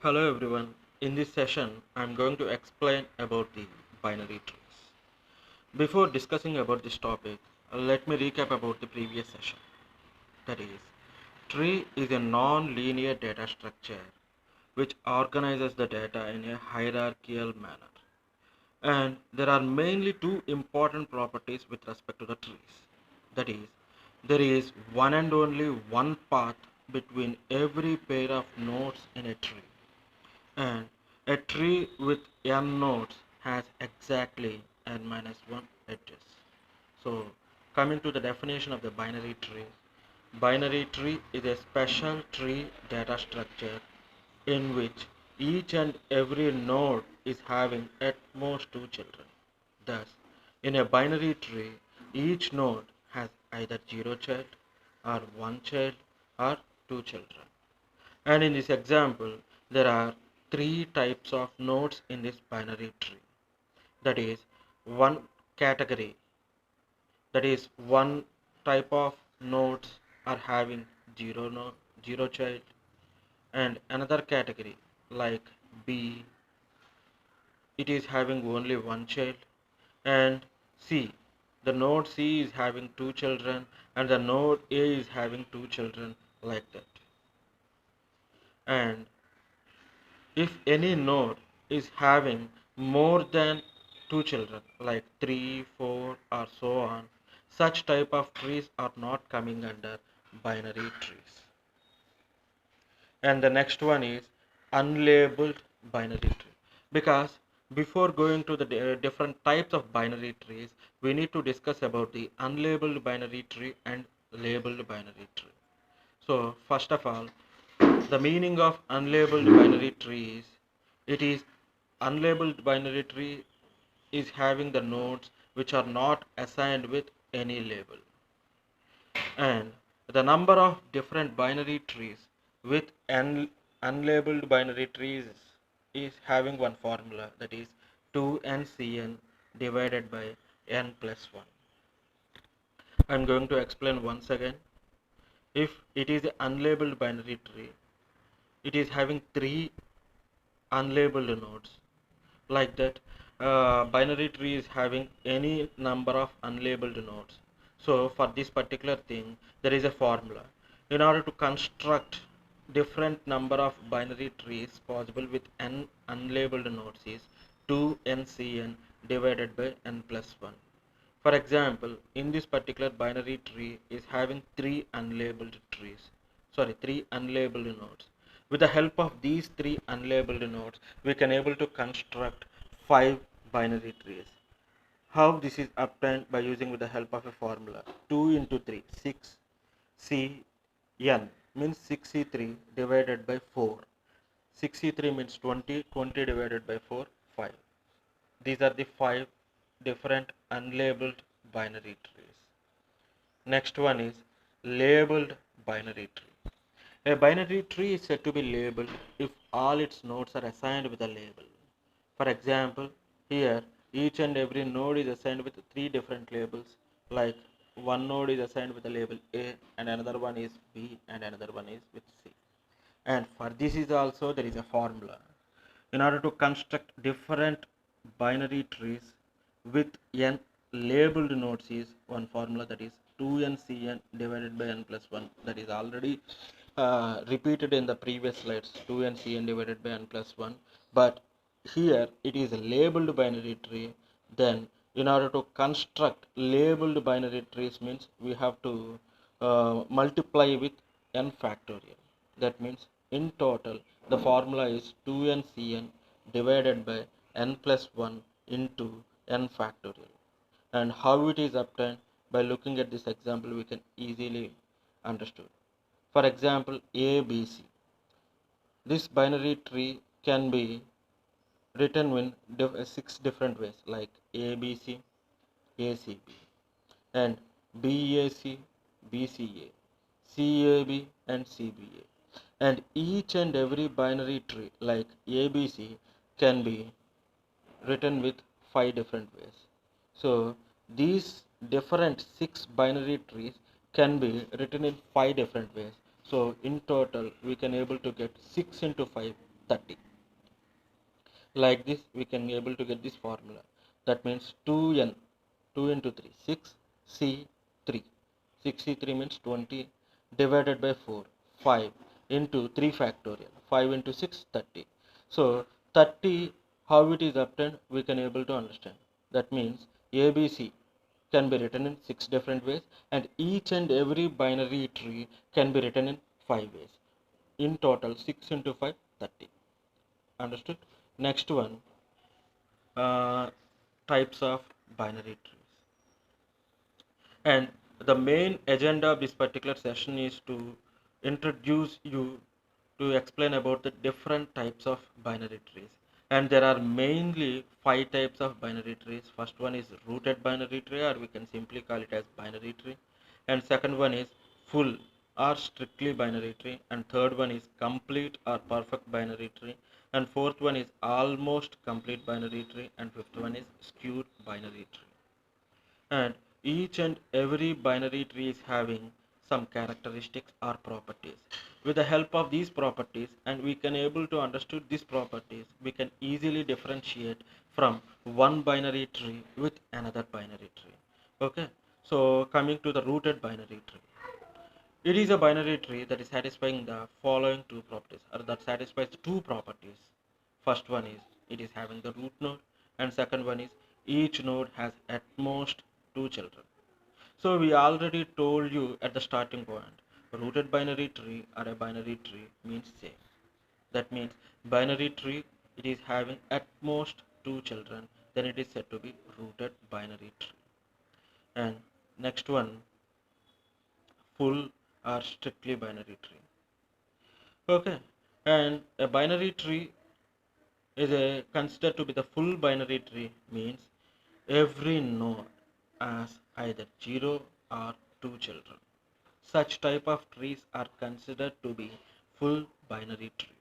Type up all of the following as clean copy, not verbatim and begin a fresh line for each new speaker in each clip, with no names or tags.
Hello everyone. In this session, I'm going to explain about the binary trees. Before discussing about this topic, let me recap about the previous session. That is, tree is a non-linear data structure which organizes the data in a hierarchical manner. And there are mainly two important properties with respect to the trees. That is, there is one and only one path between every pair of nodes in a tree, and a tree with n nodes has exactly n minus 1 edges. So, coming to the definition of the binary tree is a special tree data structure in which each and every node is having at most two children. Thus, in a binary tree, each node has either 0 child or 1 child or 2 children. And in this example, there are three types of nodes in this binary tree. That is, one category, that is, one type of nodes are having zero child, and another category like B, it is having only one child, and C, the node C is having two children, and the node A is having two children, like that. And if any node is having more than two children, like 3, 4, or so on, such type of trees are not coming under binary trees. And the next one is unlabeled binary tree. Because before going to the different types of binary trees, we need to discuss about the unlabeled binary tree and labeled binary tree. So first of all, the meaning of unlabeled binary tree is, it is unlabeled binary tree is having the nodes which are not assigned with any label, and the number of different binary trees with unlabeled binary trees is having one formula, that is 2ncn divided by n plus 1. I'm going to explain once again. If it is an unlabeled binary tree, it is having three unlabeled nodes, like that. Binary tree is having any number of unlabeled nodes. So for this particular thing, there is a formula. In order to construct different number of binary trees possible with n unlabeled nodes is 2ncn divided by n plus 1. For example, in this particular binary tree is having three unlabeled nodes. With the help of these three unlabeled nodes, we can able to construct five binary trees. How this is obtained? By using with the help of a formula. 2 into 3, 6 C n means 6c3 divided by 4. 6c3 means 20, 20 divided by 4, 5. These are the five different unlabeled binary trees. Next one is labeled binary tree. A binary tree is said to be labeled if all its nodes are assigned with a label. For example, here each and every node is assigned with three different labels, like one node is assigned with the label A, and another one is B, and another one is with C. And for this is also there is a formula. In order to construct different binary trees with n labeled nodes is one formula, that is 2ncn divided by n plus 1, that is already repeated in the previous slides, 2ncn divided by n plus 1. But here it is a labeled binary tree. Then in order to construct labeled binary trees means we have to multiply with n factorial. That means in total the formula is 2ncn divided by n plus 1 into n factorial. And how it is obtained? By looking at this example, we can easily understood. For example, ABC. This binary tree can be written in six different ways, like ABC, ACB, and BAC, BCA, CAB, and CBA. And each and every binary tree like ABC can be written with five different ways. So these different six binary trees can be written in five different ways. So in total we can able to get 6 into 5, 30. Like this we can be able to get this formula. That means 2n, 2 into 3, 6c3. 6c3 means 20 divided by 4, 5 into 3 factorial, 5 into 6, 30. So 30, how it is obtained we can able to understand. That means ABC can be written in 6 different ways, and each and every binary tree can be written in 5 ways. In total 6 into 5, 30. Understood? Next one, uh, types of binary trees. And the main agenda of this particular session is to introduce you to explain about the different types of binary trees. And there are mainly 5 types of binary trees. First one is rooted binary tree, or we can simply call it as binary tree. And second one is full or strictly binary tree. And third one is complete or perfect binary tree. And fourth one is almost complete binary tree. And fifth one is skewed binary tree. And each and every binary tree is having some characteristics or properties. With the help of these properties, and we can able to understand these properties, we can easily differentiate from one binary tree with another binary tree. Okay, so coming to the rooted binary tree, it is a binary tree that is satisfying the following two properties, or that satisfies the two properties. First one is it is having the root node, and second one is each node has at most two children. So we already told you at the starting point, rooted binary tree or a binary tree means same. That means binary tree, it is having at most two children, then it is said to be rooted binary tree. And next one, full or strictly binary tree. Okay, and a binary tree is considered to be the full binary tree, means every node has either 0 or 2 children. Such type of trees are considered to be full binary trees.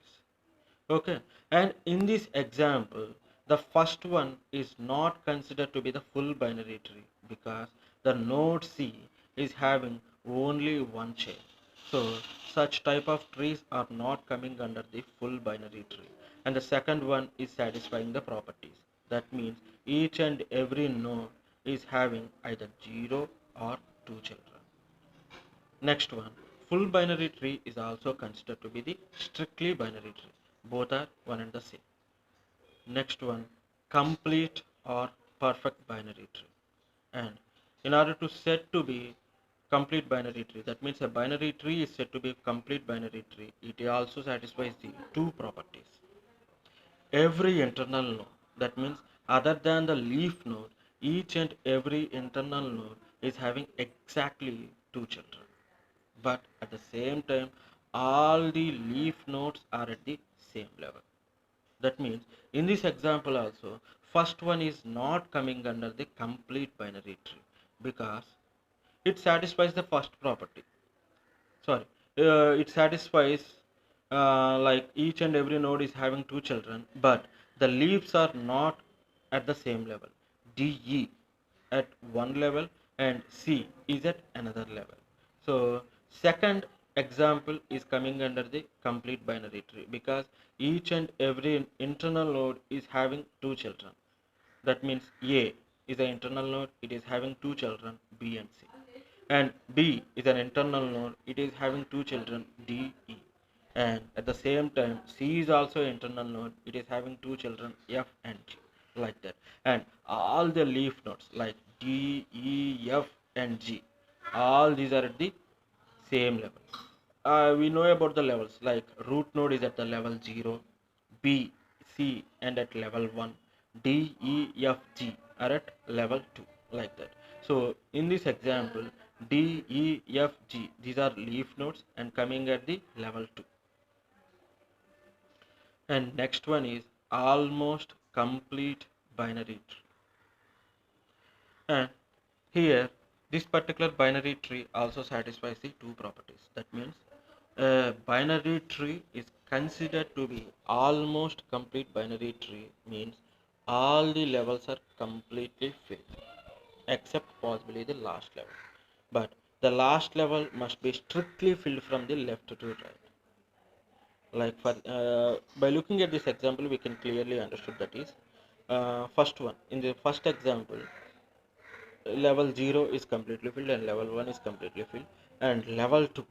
Okay, and in this example, the first one is not considered to be the full binary tree because the node C is having only one child. So such type of trees are not coming under the full binary tree. And the second one is satisfying the properties. That means each and every node is having either 0 or 2 children. Next one, full binary tree is also considered to be the strictly binary tree. Both are one and the same. Next one, complete or perfect binary tree. And in order to set to be complete binary tree, that means a binary tree is said to be complete binary tree. It also satisfies the two properties. Every internal node, that means other than the leaf node, each and every internal node is having exactly two children, but at the same time all the leaf nodes are at the same level. That means in this example also, first one is not coming under the complete binary tree because it satisfies the first property. Sorry, it satisfies like each and every node is having two children, but the leaves are not at the same level. DE at one level and C is at another level. So second example is coming under the complete binary tree because each and every internal node is having two children. That means A is an internal node, it is having two children, B and C. And B is an internal node, it is having two children, D, E. And at the same time, C is also an internal node, it is having two children, F and G, like that. And all the leaf nodes like D, E, F, and G, all these are at the same level. We know about the levels like root node is at the level 0, B, C, and at level 1, D, E, F, G are at level 2, like that. So in this example, D, E, F, G, these are leaf nodes and coming at the level 2. And next one is almost complete binary tree. And here, this particular binary tree also satisfies the two properties. That means a binary tree is considered to be almost complete binary tree, means all the levels are completely filled except possibly the last level. But the last level must be strictly filled from the left to right, Like for by looking at this example, we can clearly understood that is first one. In the first example, level 0 is completely filled and level 1 is completely filled, and level 2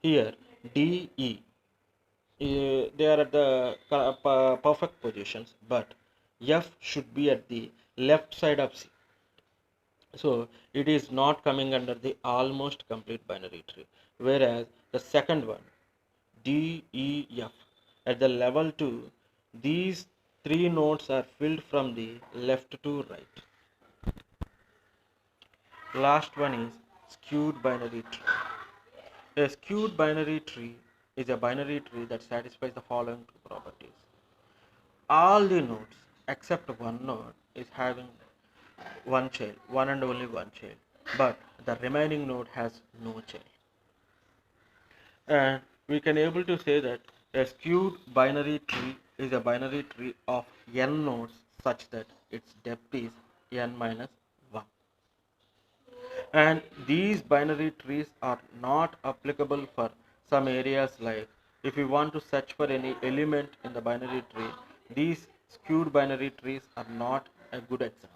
here D E they are at the perfect positions, but F should be at the left side of C. So it is not coming under the almost complete binary tree. Whereas the second one, D, E, F, at the level 2, these three nodes are filled from the left to right. Last one is skewed binary tree. A skewed binary tree is a binary tree that satisfies the following two properties. All the nodes except one node is having one child, one and only one child, but the remaining node has no child. And we can able to say that a skewed binary tree is a binary tree of n nodes such that its depth is n minus 1. And these binary trees are not applicable for some areas, like if you want to search for any element in the binary tree, these skewed binary trees are not a good example.